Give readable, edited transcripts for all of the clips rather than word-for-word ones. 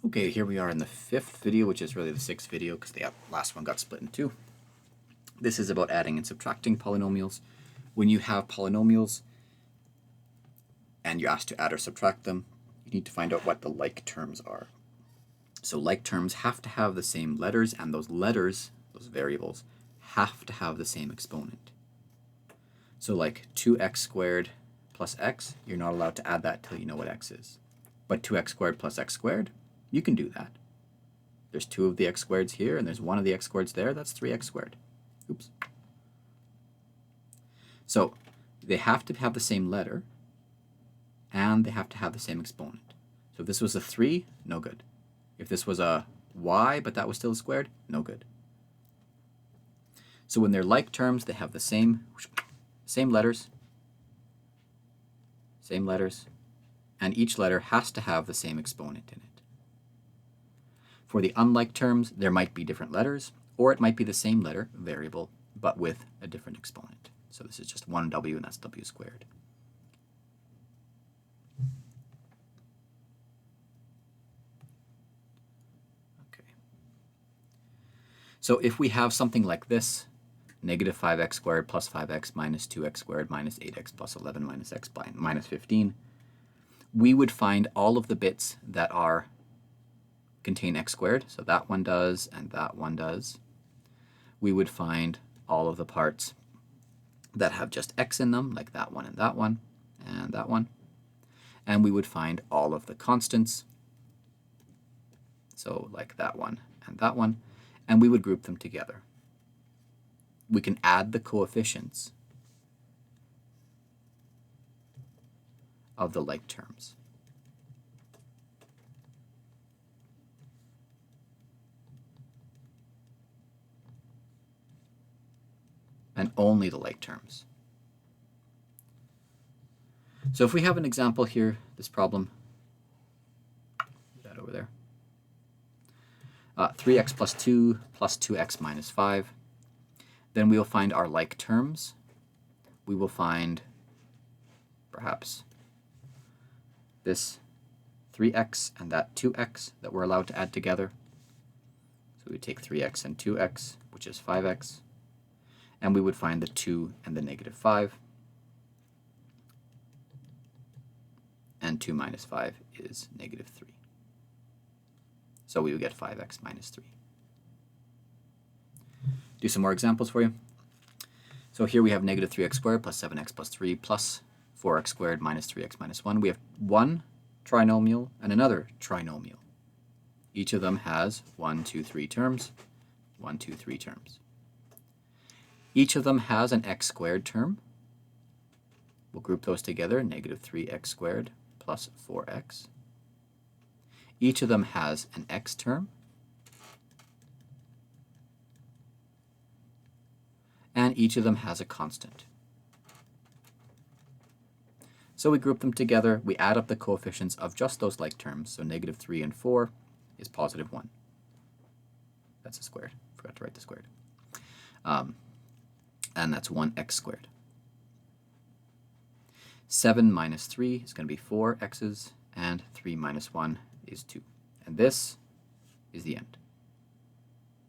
Okay, here we are in the fifth video, which is really the sixth video because the last one got split in two. This is about adding and subtracting polynomials. When you have polynomials and you're asked to add or subtract them, you need to find out what the like terms are. So like terms have to have the same letters, and those letters, those variables, have to have the same exponent. So like 2x squared plus x, you're not allowed to add that till you know what x is. But 2x squared plus x squared, you can do that. There's two of the x squareds here, and there's one of the x squareds there. That's 3x squared. Oops. So they have to have the same letter, and they have to have the same exponent. So if this was a 3, no good. If this was a y, but that was still squared, no good. So when they're like terms, they have the same letters, and each letter has to have the same exponent in it. For the unlike terms, there might be different letters, or it might be the same letter, variable, but with a different exponent. So this is just 1w, and that's w squared. Okay. So if we have something like this, negative 5x squared plus 5x minus 2x squared minus 8x plus 11 minus x minus 15, we would find all of the bits that contain x squared. So that one does, and that one does. We would find all of the parts that have just x in them, like that one and that one, and that one. And we would find all of the constants, so like that one and that one, and we would group them together. We can add the coefficients of the like terms. And only the like terms. So if we have an example here, this problem, that over there, 3x plus 2 plus 2x minus 5, then we will find our like terms. We will find perhaps this 3x and that 2x that we're allowed to add together. So we take 3x and 2x, which is 5x, and we would find the 2 and the negative 5. And 2 minus 5 is negative 3. So we would get 5x minus 3. Do some more examples for you. So here we have negative 3x squared plus 7x plus 3 plus 4x squared minus 3x minus 1. We have one trinomial and another trinomial. Each of them has 1, 2, 3 terms, 1, 2, 3 terms. Each of them has an x squared term. We'll group those together, negative 3x squared plus 4x. Each of them has an x term. And each of them has a constant. So we group them together. We add up the coefficients of just those like terms. So negative 3 and 4 is positive 1. That's a squared. Forgot to write the squared. And that's 1x squared. 7 minus 3 is going to be 4 x's, and 3 minus 1 is 2. And this is the end.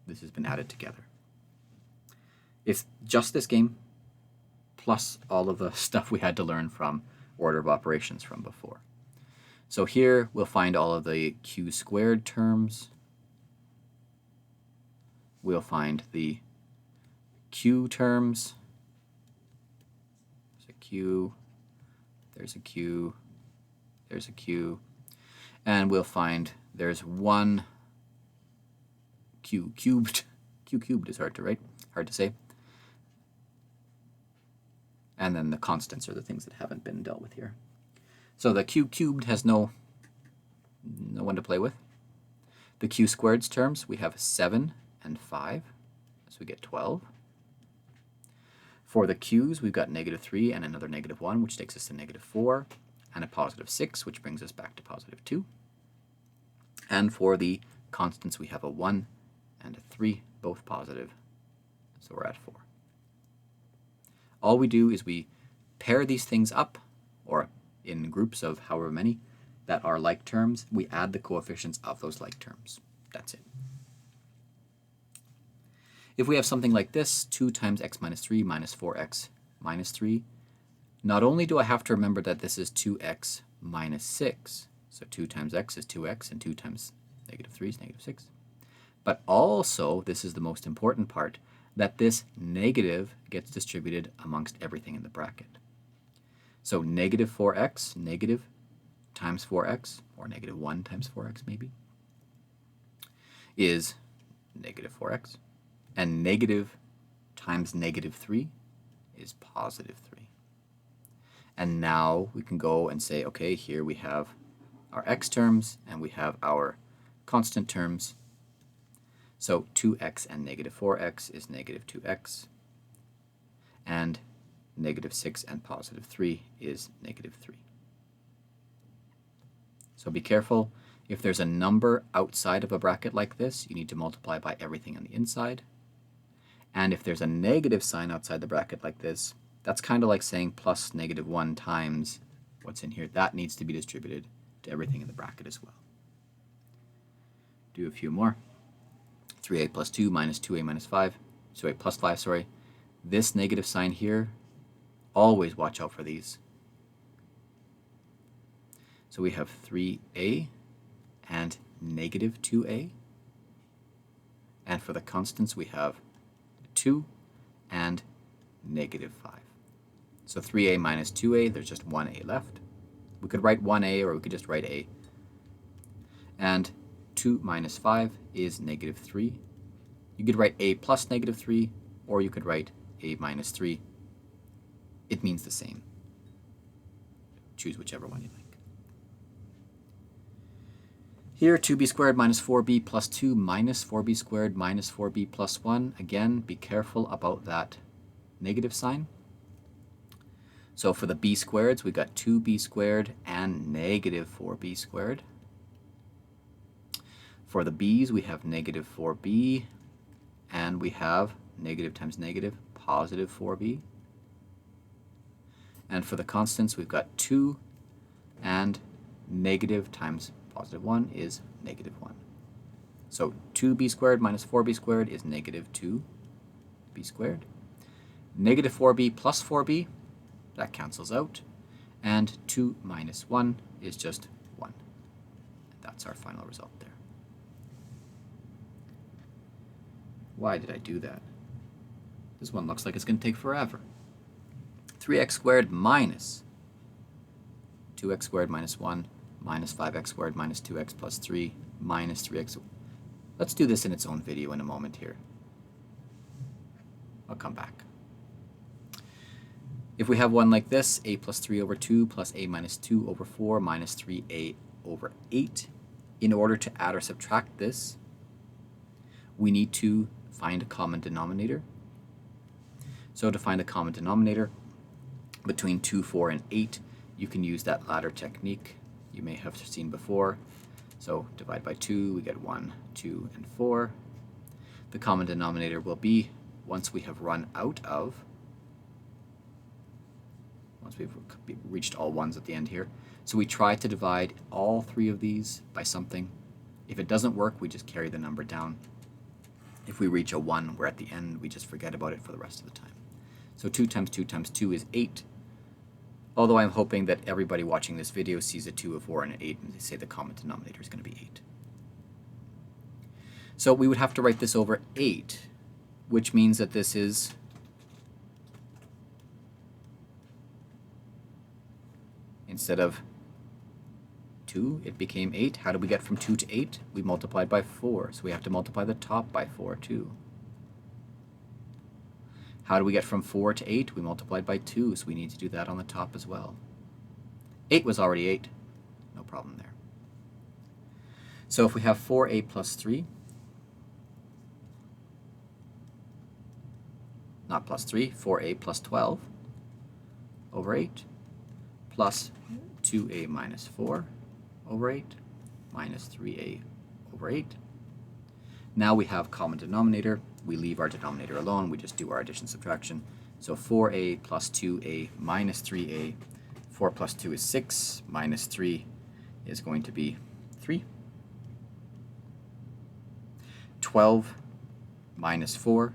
This has been added together. It's just this game, plus all of the stuff we had to learn from order of operations from before. So here we'll find all of the q squared terms. We'll find the q terms. There's a q, there's a q, there's a q, and we'll find there's one q cubed. Q cubed is hard to say. And then the constants are the things that haven't been dealt with here. So the q cubed has no one to play with. The q squareds terms, we have 7 and 5, so we get 12. For the q's, we've got negative 3 and another negative 1, which takes us to negative 4, and a positive 6, which brings us back to positive 2. And for the constants, we have a 1 and a 3, both positive, so we're at 4. All we do is we pair these things up, or in groups of however many. that are like terms, we add the coefficients of those like terms. That's it. If we have something like this, 2 times x minus 3 minus 4x minus 3, not only do I have to remember that this is 2x minus 6, so 2 times x is 2x, and 2 times negative 3 is negative 6, but also, this is the most important part, that this negative gets distributed amongst everything in the bracket. So negative 4x, negative times 4x, or negative 1 times 4x maybe, is negative 4x. And negative times negative 3 is positive 3. And now we can go and say, okay, here we have our x terms and we have our constant terms. So 2x and negative 4x is negative 2x. And negative 6 and positive 3 is negative 3. So be careful. If there's a number outside of a bracket like this, you need to multiply by everything on the inside. And if there's a negative sign outside the bracket like this, that's kind of like saying plus negative 1 times what's in here. That needs to be distributed to everything in the bracket as well. Do a few more. 3a plus 2 minus 2a minus 5. Sorry, plus 5, sorry. This negative sign here, always watch out for these. So we have 3a and negative 2a. And for the constants, we have 2 and negative 5. So 3a minus 2a, there's just 1a left. We could write 1a or we could just write a. And 2 minus 5 is negative 3. You could write a plus negative 3, or you could write a minus 3. It means the same. Choose whichever one you like. Here, 2b squared minus 4b plus 2 minus 4b squared minus 4b plus 1. Again, be careful about that negative sign. So for the b squareds, we got 2b squared and negative 4b squared. For the b's, we have negative 4b, and we have negative times negative, positive 4b. And for the constants, we've got 2 and negative times positive 1 is negative 1. So 2b squared minus 4b squared is negative 2b squared. Negative 4b plus 4b, that cancels out. And 2 minus 1 is just 1. That's our final result there. Why did I do that? This one looks like it's going to take forever. 3x squared minus 2x squared minus 1 minus 5x squared minus 2x plus 3 minus 3x. Let's do this in its own video in a moment here. I'll come back. If we have one like this, a plus 3 over 2 plus a minus 2 over 4 minus 3a over 8, in order to add or subtract this, we need to find a common denominator. So to find a common denominator between 2, 4, and 8, you can use that ladder technique you may have seen before. So divide by 2, we get 1, 2, and 4. The common denominator will be, once we have run out of, once we've reached all ones at the end here, so we try to divide all 3 of these by something. If it doesn't work, we just carry the number down. If we reach a 1, we're at the end, we just forget about it for the rest of the time. So 2 times 2 times 2 is 8. Although I'm hoping that everybody watching this video sees a 2, a 4, and an 8, and they say the common denominator is going to be 8. So we would have to write this over 8, which means that this is instead of 2, it became 8. How did we get from 2 to 8? We multiplied by 4, so we have to multiply the top by 4 too. How do we get from 4 to 8? We multiplied by 2, so we need to do that on the top as well. 8 was already 8. No problem there. So if we have 4a plus 3, not plus 3, 4a plus 12 over 8, plus 2a minus 4 over 8, minus 3a over 8. Now we have common denominator. We leave our denominator alone. We just do our addition subtraction. So 4a plus 2a minus 3a. 4 plus 2 is 6, minus 3 is going to be 3. 12 minus 4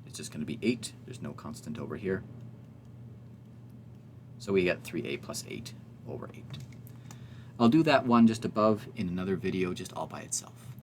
is just going to be 8. There's no constant over here. So we get 3a plus 8 over 8. I'll do that one just above in another video just all by itself.